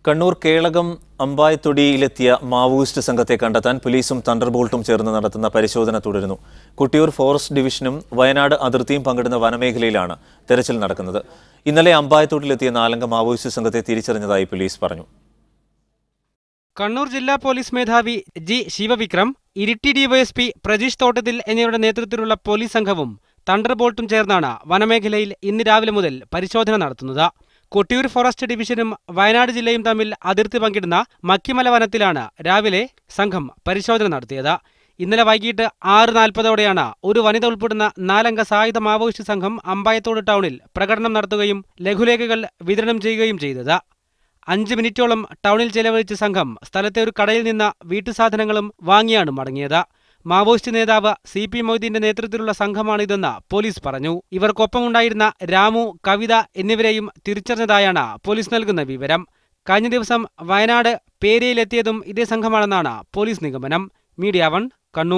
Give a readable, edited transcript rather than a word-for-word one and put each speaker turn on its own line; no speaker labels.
Kannur Kelakam അമ്പായത്തൊടിയിലെത്തിയ Maoist സംഘത്തെ കണ്ടെത്താൻ പോലീസും തണ്ടർബോൾട്ടും ചേർന്ന് നടത്തുന്ന പരിശോധന തുടരുന്നു. കൊട്ടിയൂർ ഫോറസ്റ്റ് ഡിവിഷനും വയനാട് അതിർത്തിയും പങ്കിടുന്ന വനമേഖലയിലാണ് തെരച്ചിൽ നടക്കുന്നത്. ഇന്നലെ അമ്പായത്തോട്ടിലെത്തിയ 4 അംഗ മാവോയിസ്റ്റ് സംഘത്തെ തിരിച്ചറിഞ്ഞതായി പോലീസ് പറഞ്ഞു.
കണ്ണൂർ ജില്ലാ പോലീസ് മേധാവി ജി ശിവവിക്രം, ഇരിട്ടി ഡിവൈഎസ്പി പ്രജീഷ് തോട്ടത്തിൽ എന്നിവരുടെ നേതൃത്വത്തിലുള്ള പോലീസ് സംഘവും തണ്ടർബോൾട്ടും ചേർന്നാണ് വനമേഖലയിൽ ഇന്ന് രാവിലെ മുതൽ പരിശോധന നടത്തുന്നത്. കൊട്ടിയൂർ ഫോറസ്റ്റ് ഡിവിഷനും വയനാട് ജില്ലയും തമ്മിൽ അതിർത്തി പങ്കിടുന്ന മക്കിമല വനത്തിലാണ് രാവിലെ സംഘം പരിശോധന നടത്തിയത്. ഇന്നലെ വൈകിട്ട് 6:40ഓടെയാണ് ഒരു വനിത ഉൾപ്പെടുന്ന 4 അംഗ സായുധ മാവോയിസ്റ്റ് സംഘം അമ്പായത്തോട് ടൗണിൽ പ്രകടനം നടത്തുകയും ലഘുലേഖകൾ വിതരണം ചെയ്യുകയും ചെയ്തത്. 5 മിനിറ്റോളം ടൗണിൽ ചെലവഴിച്ച സംഘം സ്ഥലത്തെ ഒരു കടയിൽ നിന്ന് വീട്ടുസാധനങ്ങളും വാങ്ങിയാണ് മടങ്ങിയത്. മാവോയിസ്റ്റ് നേതാവ് CP മൊയ്തീന്റെ നേതൃത്വത്തിലുള്ള സംഘമാണിതെന്ന് പോലീസ് പറഞ്ഞു. ഇവർക്കൊപ്പമുണ്ടായിരുന്ന രാമു, കവിത എന്നിവരെയും തിരിച്ചറിഞ്ഞതായാണ് പോലീസ് നൽകുന്ന വിവരം. കഴിഞ്ഞ ദിവസം വയനാട് പേരയിലെത്തിയതും ഇതേ സംഘമാണെന്നാണ് പോലീസ് നിഗമനം. മീഡിയ 1 കണ്ണൂർ.